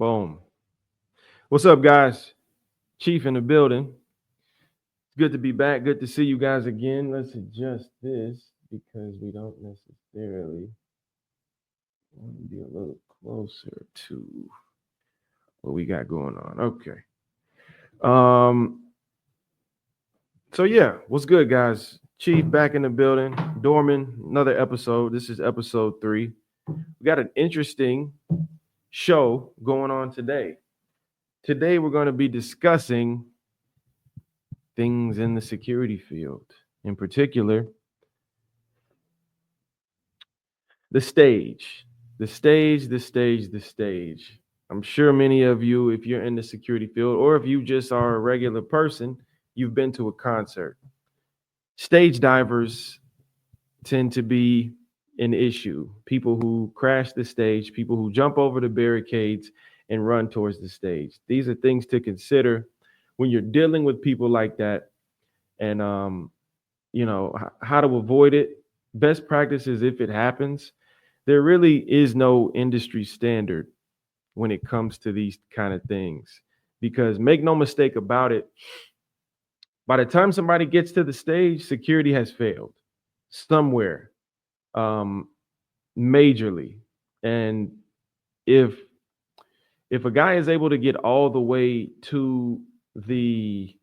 Boom. What's up, guys? Chief in the building. It's good to be back. Good to see you guys again. Let's adjust this because we don't necessarily want to be a little closer to what we got going on. Okay. Um. So yeah, what's good, guys? Chief back in the building. Doormen, another episode. This is episode 3. We got an interesting show going on today. Today we're going to be discussing things in the security field. In particular, the stage. The stage, the stage, the stage. I'm sure many of you, if you're in the security field or if you just are a regular person, you've been to a concert. Stage divers tend to be an issue. People who crash the stage, people who jump over the barricades and run towards the stage. These are things to consider when you're dealing with people like that, and how to avoid it. Best practices if it happens. There really is no industry standard when it comes to these kind of things, because make no mistake about it, by the time somebody gets to the stage, security has failed somewhere, majorly. And if a guy is able to get all the way to the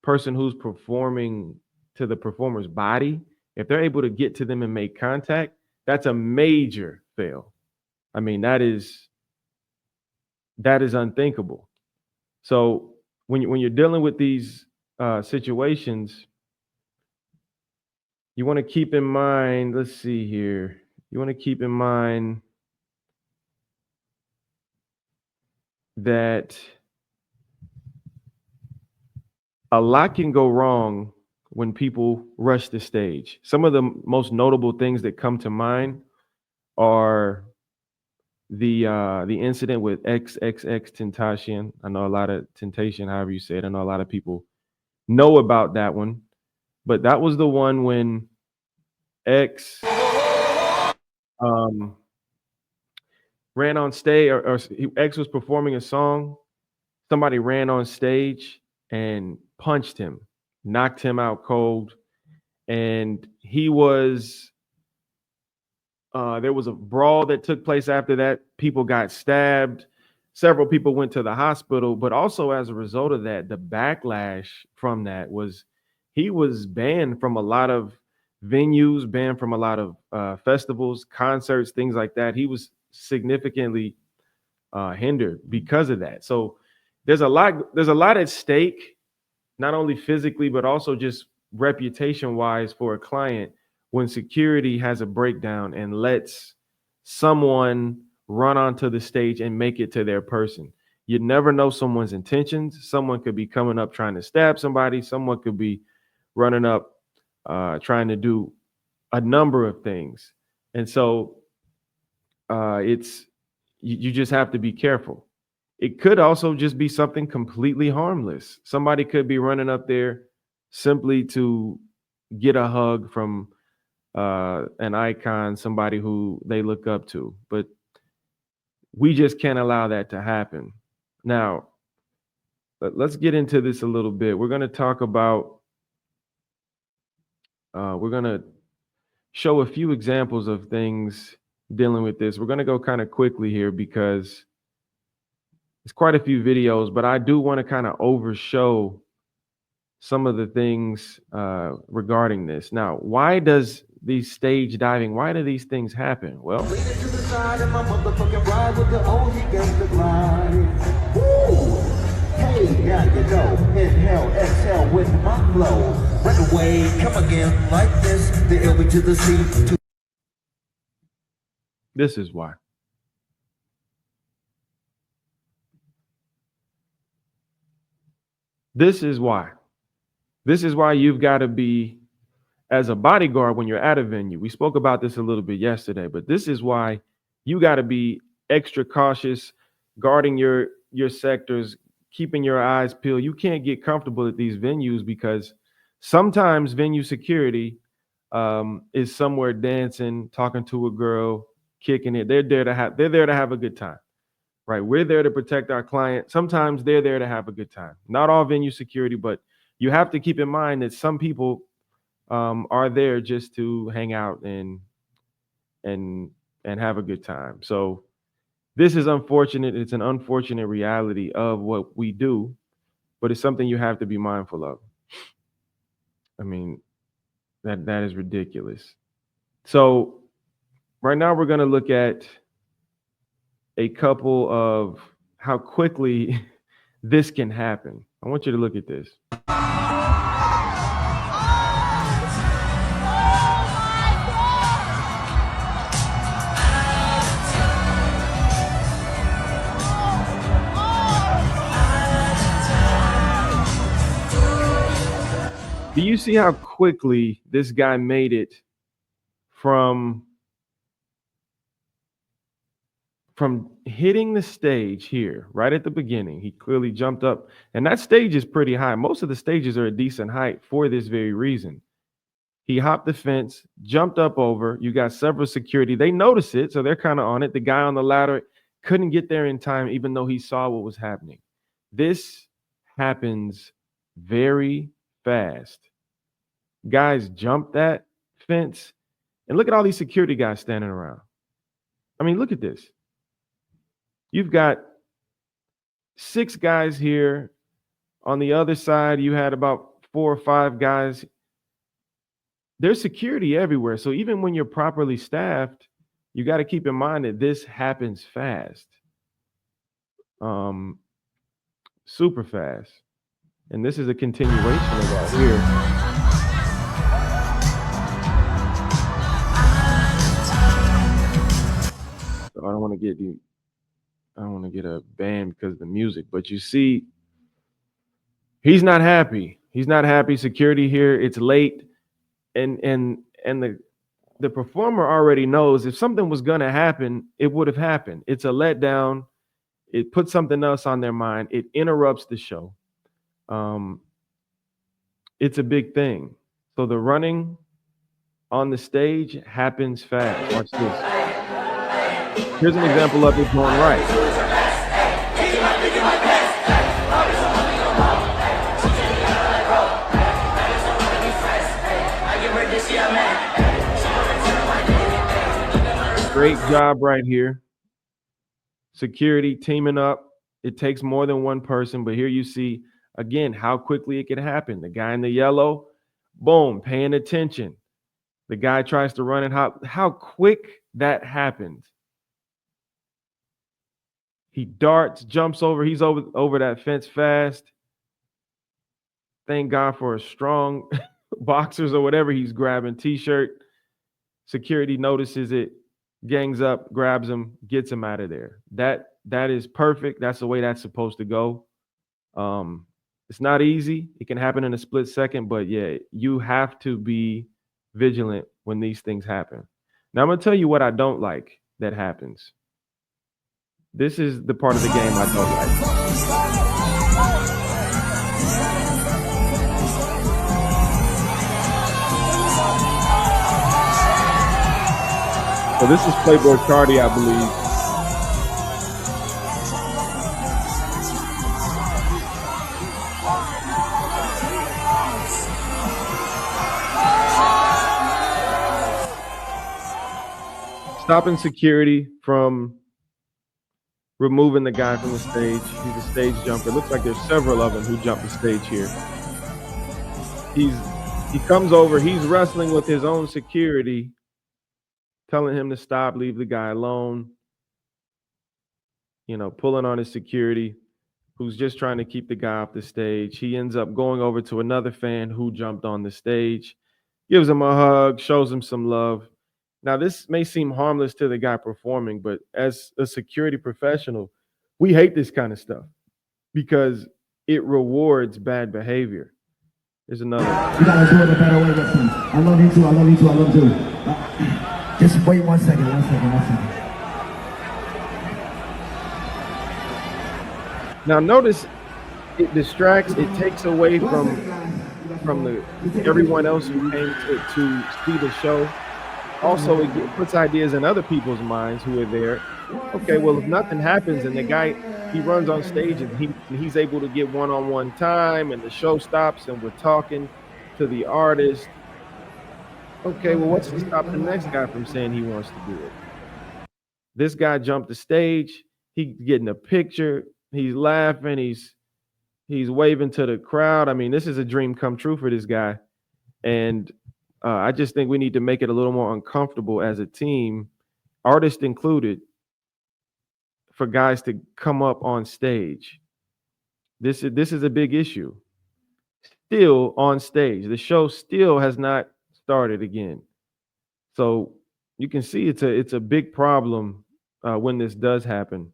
person who's performing, to the performer's body, if they're able to get to them and make contact, that's a major fail. I mean, that is unthinkable. So when you're dealing with these situations, you want to keep in mind, let's see here. You want to keep in mind that a lot can go wrong when people rush the stage. Some of the most notable things that come to mind are the incident with XXX Tentacion. I know a lot of Temptation, however you say it. I know a lot of people know about that one, but that was the one when X ran on stage, or X was performing a song. Somebody ran on stage and punched him, knocked him out cold, and he was. There was a brawl that took place after that. People got stabbed. Several people went to the hospital, but also as a result of that, the backlash from that was he was banned from a lot of venues, banned from a lot of festivals, concerts, things like that. He was significantly hindered because of that. So there's a lot at stake, not only physically, but also just reputation wise for a client when security has a breakdown and lets someone run onto the stage and make it to their person. You never know someone's intentions. Someone could be coming up trying to stab somebody. Someone could be running up trying to do a number of things. And so you just have to be careful. It could also just be something completely harmless. Somebody could be running up there simply to get a hug from an icon, somebody who they look up to. But we just can't allow that to happen. Now, let's get into this a little bit. We're going to talk about, we're going to show a few examples of things dealing with this. We're going to go kind of quickly here because it's quite a few videos, but I do want to kind of overshow some of the things regarding this. Now, why does these stage diving, why do these things happen? Well, hey, now you know, inhale, exhale with my flow. Run away, come again like this, the elbow to the sea. This is why. This is why. This is why you've got to be, as a bodyguard when you're at a venue. We spoke about this a little bit yesterday, but this is why you got to be extra cautious, guarding your sectors, keeping your eyes peeled. You can't get comfortable at these venues because sometimes venue security is somewhere dancing, talking to a girl, kicking it. They're there to have a good time. right? We're there to protect our client. Sometimes they're there to have a good time. Not all venue security, but you have to keep in mind that some people are there just to hang out and have a good time. So this is unfortunate. It's an unfortunate reality of what we do, but it's something you have to be mindful of. I mean, that is ridiculous. So right now we're going to look at a couple of how quickly this can happen. I want you to look at this. Do you see how quickly this guy made it from hitting the stage here right at the beginning? He clearly jumped up, and that stage is pretty high. Most of the stages are a decent height for this very reason. He hopped the fence, jumped up over. You got several security. They notice it, so they're kind of on it. The guy on the ladder couldn't get there in time, even though he saw what was happening. This happens very fast. Guys jump that fence, and look at all these security guys standing around. I mean, look at this. You've got 6 guys here. On the other side, you had about 4 or 5 guys. There's security everywhere. So even when you're properly staffed, you got to keep in mind that this happens fast. Super fast. And this is a continuation of that here. So I don't want to get a ban because of the music, but you see, he's not happy. He's not happy. Security here, it's late. And the performer already knows if something was going to happen, it would have happened. It's a letdown. It puts something else on their mind. It interrupts the show. It's a big thing. So the running on the stage happens fast. Watch this. Here's an example of it going right. Great job right here. Security teaming up. It takes more than one person, but here you see, again, how quickly it could happen. The guy in the yellow, boom, paying attention. The guy tries to run and hop. How quick that happened. He darts, jumps over. He's over that fence fast. Thank God for a strong boxers or whatever he's grabbing, t-shirt. Security notices it, gangs up, grabs him, gets him out of there. That is perfect. That's the way that's supposed to go. It's not easy. It can happen in a split second, but yeah, you have to be vigilant when these things happen. Now I'm going to tell you what I don't like that happens. This is the part of the game I don't like. So this is Playboy Cardi, I believe. Stopping security from removing the guy from the stage. He's a stage jumper. Looks like there's several of them who jump the stage here. He comes over. He's wrestling with his own security, telling him to stop, leave the guy alone. You know, pulling on his security, who's just trying to keep the guy off the stage. He ends up going over to another fan who jumped on the stage, gives him a hug, shows him some love. Now, this may seem harmless to the guy performing, but as a security professional, we hate this kind of stuff because it rewards bad behavior. There's another. You gotta do it a better way with me. I love you too. I love you too. I love you too. Just wait 1 second. 1 second. 1 second. Now, notice it distracts. It takes away from everyone else who came to see the show. also it puts ideas in other people's minds who are there. Okay, well, if nothing happens and the guy he runs on stage and he's able to get one-on-one time and the show stops and we're talking to the artist. Okay, well, what's to stop the next guy from saying he wants to do it? This guy jumped the stage. He's getting a picture. He's laughing. He's waving to the crowd. I mean, this is a dream come true for this guy. And I just think we need to make it a little more uncomfortable as a team, artists included, for guys to come up on stage. This is a big issue. Still on stage. The show still has not started again. So you can see it's a big problem when this does happen.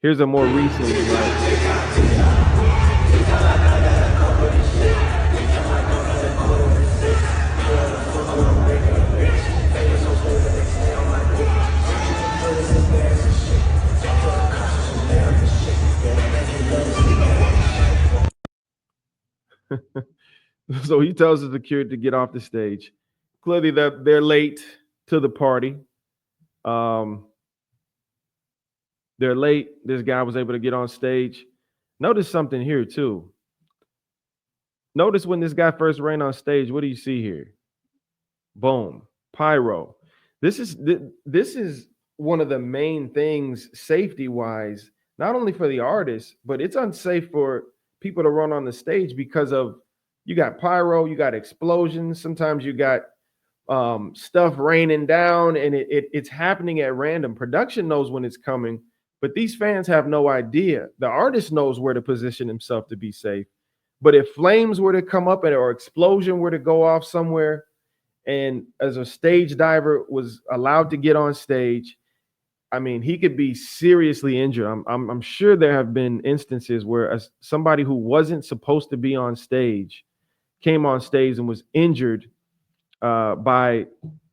Here's a more recent, So he tells the security to get off the stage. Clearly they're late to the party. They're late. This guy was able to get on stage. Notice something here too. Notice when this guy first ran on stage, what do you see here? Boom, pyro. This is one of the main things safety-wise, not only for the artist, but it's unsafe for people to run on the stage because of you got pyro, you got explosions. Sometimes you got stuff raining down, and it's happening at random. Production knows when it's coming, but these fans have no idea. The artist knows where to position himself to be safe. But if flames were to come up or explosion were to go off somewhere, and as a stage diver was allowed to get on stage, I mean, he could be seriously injured. I'm sure there have been instances where somebody who wasn't supposed to be on stage came on stage and was injured by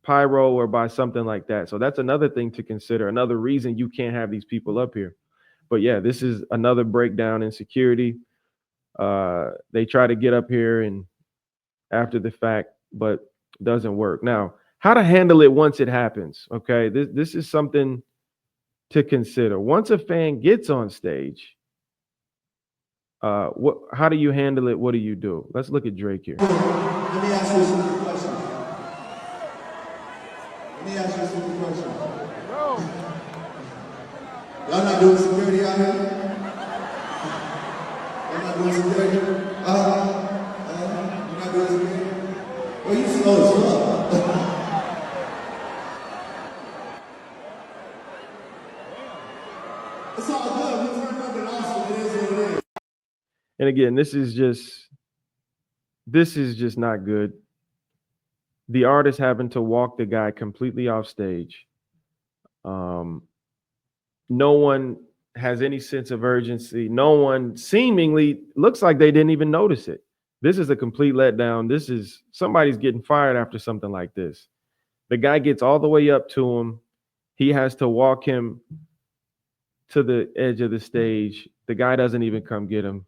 pyro or by something like that. So that's another thing to consider, another reason you can't have these people up here. But yeah, this is another breakdown in security. They try to get up here and after the fact, but doesn't work. Now, how to handle it once it happens, okay? This is something to consider. Once a fan gets on stage, how do you handle it? What do you do? Let's look at Drake here. Let me ask you a simple question. Y'all not doing security out here? Y'all not doing security? You're not doing security? Well, you slow as fuck. It's all good. We turned up in Austin. It is what it is. And again, this is just not good. The artist having to walk the guy completely off stage. No one has any sense of urgency. No one seemingly looks like they didn't even notice it. This is a complete letdown. Somebody's getting fired after something like this. The guy gets all the way up to him. He has to walk him to the edge of the stage. The guy doesn't even come get him.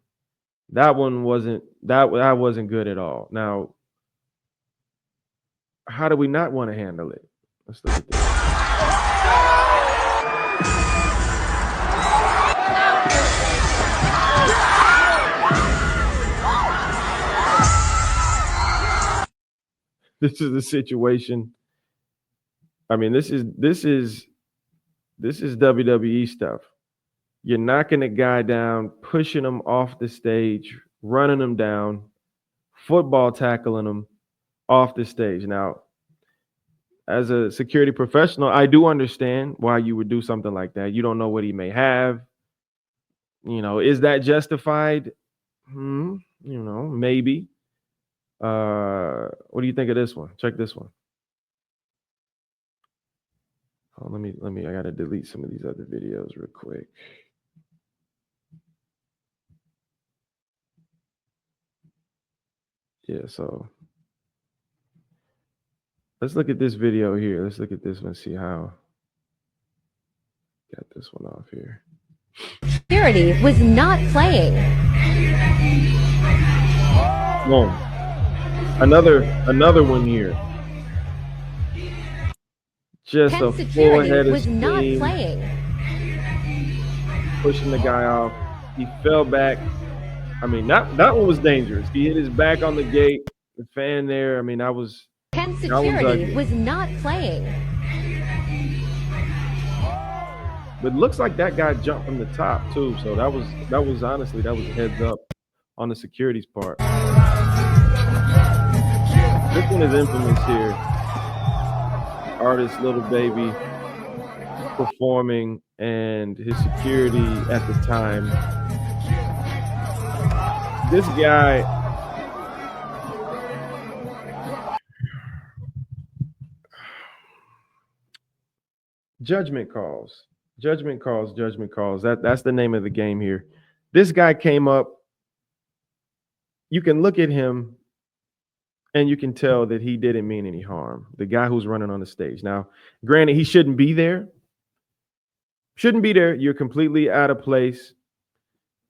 That wasn't good at all. Now, how do we not want to handle it? Let's look at this. This is the situation. I mean, this is WWE stuff. You're knocking a guy down, pushing him off the stage, running him down, football tackling him off the stage. Now, as a security professional, I do understand why you would do something like that. You don't know what he may have. Is that justified? Maybe. What do you think of this one? Check this one. Oh, let me. I gotta delete some of these other videos real quick. Yeah, so let's look at this video here. Let's look at this one, see how. Got this one off here. Security was not playing. Boom. Another one here. Just a Penn full security head of was not steam, playing. pushing the guy off. He fell back. I mean, that one was dangerous. He hit his back on the gate. The fan there. I mean, Penn one's security ugly. was not playing. But it looks like that guy jumped from the top too. So that was honestly a heads up on the security's part. This one is infamous here. Artist Little Baby performing, and his security at the time. This guy, judgment calls. That's the name of the game here. This guy came up. You can look at him and you can tell that he didn't mean any harm. The guy who's running on the stage. Now, granted, he shouldn't be there. You're completely out of place.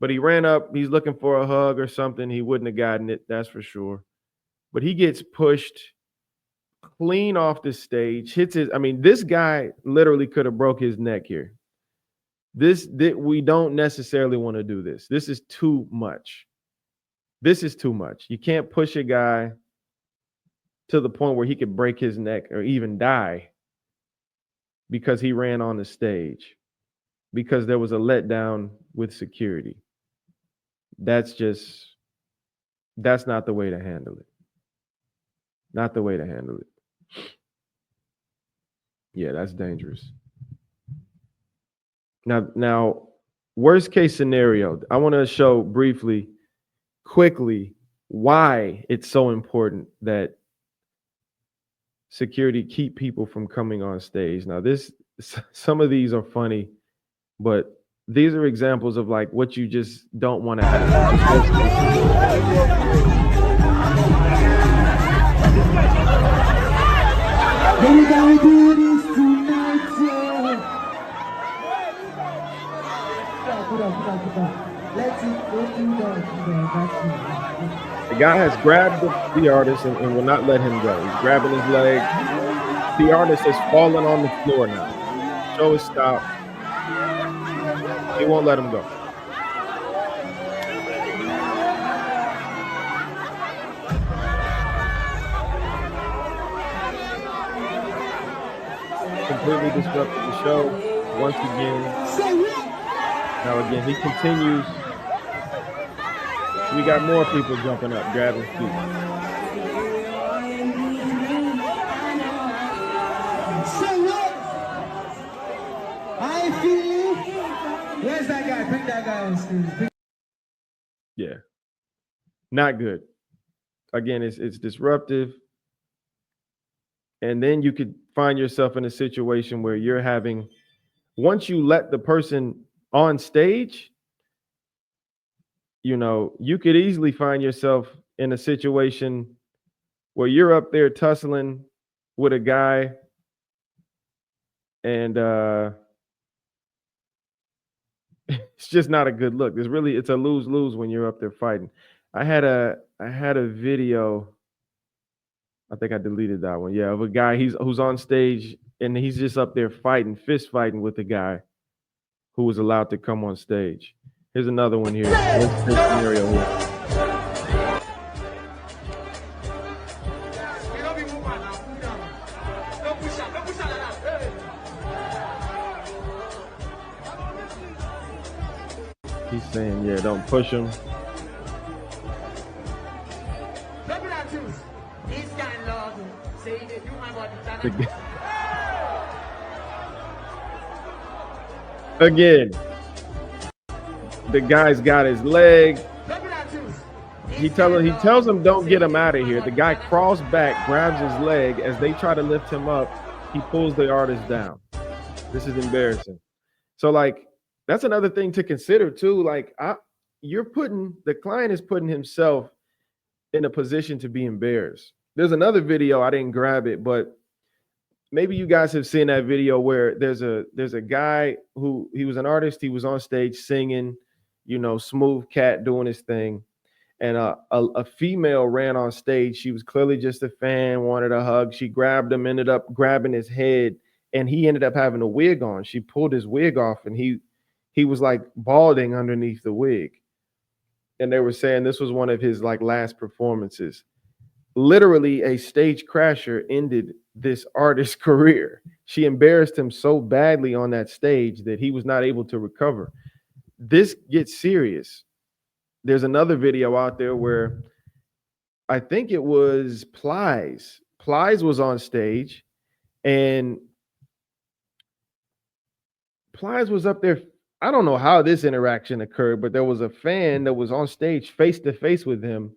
But he ran up. He's looking for a hug or something. He wouldn't have gotten it. That's for sure. But he gets pushed clean off the stage. This guy literally could have broke his neck here. We don't necessarily want to do this. This is too much. You can't push a guy to the point where he could break his neck or even die because he ran on the stage, because there was a letdown with security. That's not the way to handle it. Not the way to handle it. Yeah, that's dangerous. Now, worst case scenario, I want to show quickly, why it's so important that security keep people from coming on stage. Now, some of these are funny, but these are examples of like what you just don't want to happen. The guy has grabbed the artist and will not let him go. He's grabbing his leg. The artist has fallen on the floor now. Show has stopped. He won't let him go. Completely disrupted the show once again. Now again, he continues. We got more people jumping up, grabbing feet. Where's that guy? Bring that guy on stage. Yeah, not good. Again, it's disruptive. And then you could find yourself in a situation where once you let the person on stage, you could easily find yourself in a situation where you're up there tussling with a guy, and it's just not a good look. It's a lose-lose when you're up there fighting. I had a video. I think I deleted that one. Yeah, of a guy who's on stage and he's just up there fist fighting with a guy who was allowed to come on stage. Here's another one here. Here's this scenario here. He's saying, yeah, don't push him. Again, the guy's got his leg. He tells him don't get him out of here. The guy crawls back, grabs his leg. As they try to lift him up, he pulls the artist down. This is embarrassing. So that's another thing to consider too. The client is putting himself in a position to be embarrassed. There's another video, I didn't grab it, but maybe you guys have seen that video where there's a guy who, he was an artist. He was on stage singing, Smooth Cat doing his thing. And a female ran on stage. She was clearly just a fan, wanted a hug. She grabbed him, ended up grabbing his head and he ended up having a wig on. She pulled his wig off, and he was like balding underneath the wig. And they were saying this was one of his like last performances. Literally, a stage crasher ended this artist's career. She embarrassed him so badly on that stage that he was not able to recover. This gets serious. There's another video out there where I think it was Plies. Plies was on stage, and Plies was up there. I don't know how this interaction occurred, but there was a fan that was on stage face to face with him,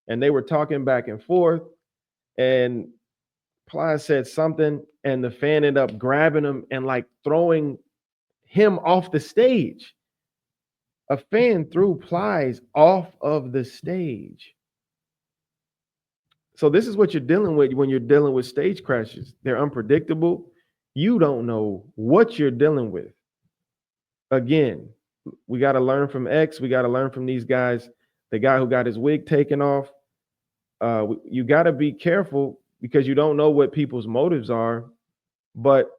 and they were talking back and forth. And Plies said something, and the fan ended up grabbing him and like throwing him off the stage. A fan threw Plies off of the stage. So this is what you're dealing with when you're dealing with stage crashes. They're unpredictable. You don't know what you're dealing with. Again, we got to learn from X. We got to learn from these guys. The guy who got his wig taken off. You got to be careful because you don't know what people's motives are. But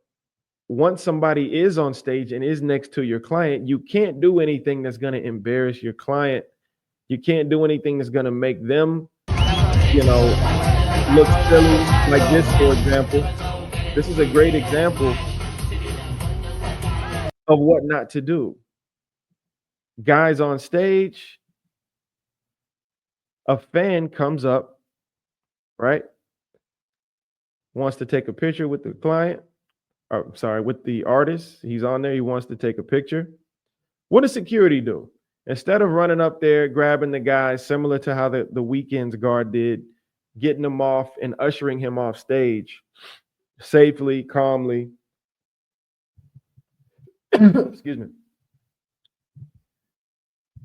once somebody is on stage and is next to your client, you can't do anything that's going to embarrass your client. You can't do anything that's going to make them, look silly. Like this, for example. This is a great example of what not to do. Guys on stage, a fan comes up, right? Wants to take a picture with the client. With the artist. He's on there. He wants to take a picture. What does security do? Instead of running up there, grabbing the guy, similar to how the Weeknd's guard did, getting him off and ushering him off stage safely, calmly. Excuse me.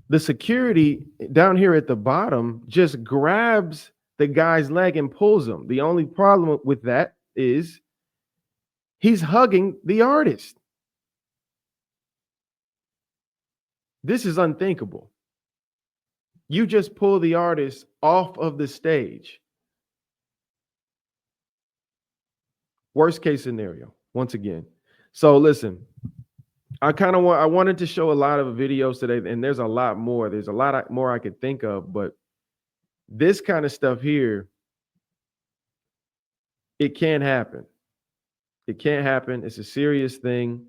The security down here at the bottom just grabs the guy's leg and pulls him. The only problem with that is he's hugging the artist. This is unthinkable. You just pull the artist off of the stage. Worst case scenario, once again. So listen, I wanted to show a lot of videos today, and there's a lot more. There's a lot more I could think of, but this kind of stuff here, it can't happen. It can't happen. It's a serious thing.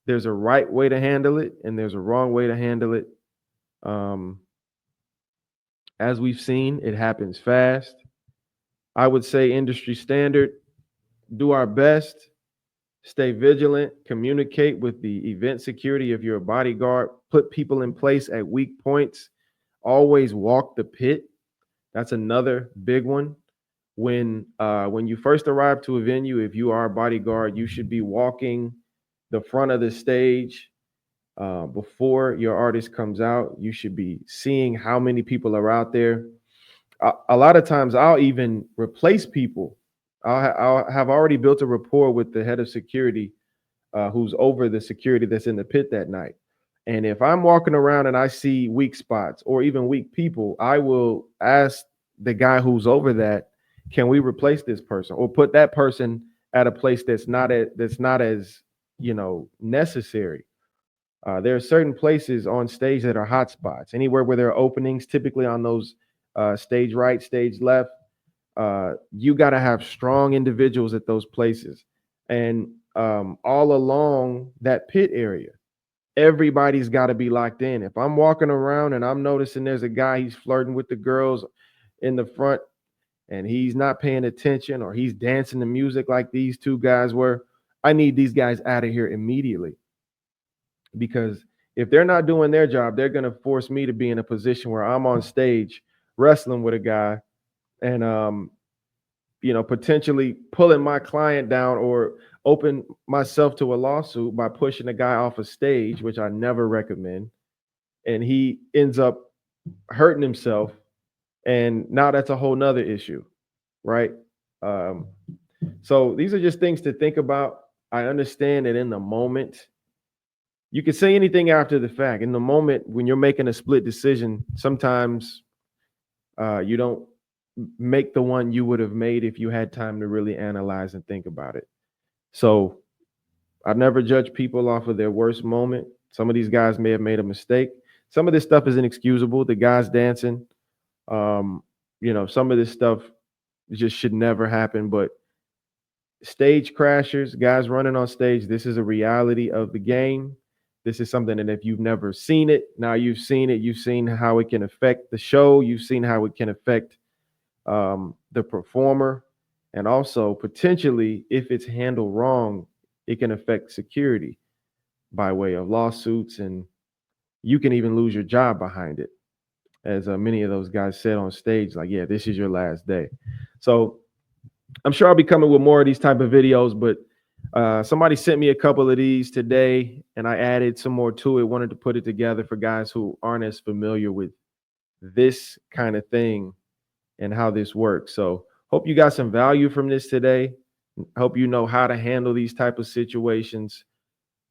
There's a right way to handle it, and there's a wrong way to handle it. As we've seen, it happens fast. I would say industry standard, do our best, stay vigilant, communicate with the event security if you're a bodyguard, put people in place at weak points, always walk the pit. That's another big one. When you first arrive to a venue, if you are a bodyguard, you should be walking the front of the stage before your artist comes out. You should be seeing how many people are out there. A lot of times I'll even replace people. I'll have already built a rapport with the head of security who's over the security that's in the pit that night. And if I'm walking around and I see weak spots or even weak people, I will ask the guy who's over that, can we replace this person or put that person at a place that's not as necessary. There are certain places on stage that are hot spots. Anywhere where there are openings, typically on those stage right, stage left, you got to have strong individuals at those places. And all along that pit area, everybody's got to be locked in. If I'm walking around and I'm noticing there's a guy, he's flirting with the girls in the front and he's not paying attention, or he's dancing to music like these two guys were, I need these guys out of here immediately. Because if they're not doing their job, they're going to force me to be in a position where I'm on stage wrestling with a guy and, potentially pulling my client down or open myself to a lawsuit by pushing a guy off a stage, which I never recommend. And he ends up hurting himself. And now that's a whole nother issue, right? So these are just things to think about. I understand that in the moment, you can say anything after the fact. In the moment, when you're making a split decision, sometimes you don't make the one you would have made if you had time to really analyze and think about it. So I never judge people off of their worst moment. Some of these guys may have made a mistake. Some of this stuff is inexcusable. The guys dancing, some of this stuff just should never happen. But stage crashers, guys running on stage, this is a reality of the game. This is something that if you've never seen it, now you've seen it. You've seen how it can affect the show. You've seen how it can affect the performer. And also, potentially, if it's handled wrong, it can affect security by way of lawsuits. And you can even lose your job behind it. As many of those guys said on stage, like, yeah, this is your last day. So I'm sure I'll be coming with more of these type of videos, but somebody sent me a couple of these today and I added some more to it. Wanted to put it together for guys who aren't as familiar with this kind of thing and how this works. So hope you got some value from this today. Hope you know how to handle these type of situations,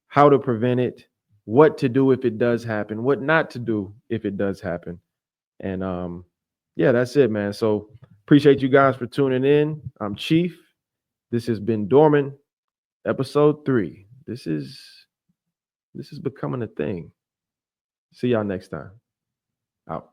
how to prevent it, what to do if it does happen, what not to do if it does happen. And yeah, that's it, man. So appreciate you guys for tuning in. I'm Chief. This has been Doormen, episode 3. This is becoming a thing. See y'all next time. Out.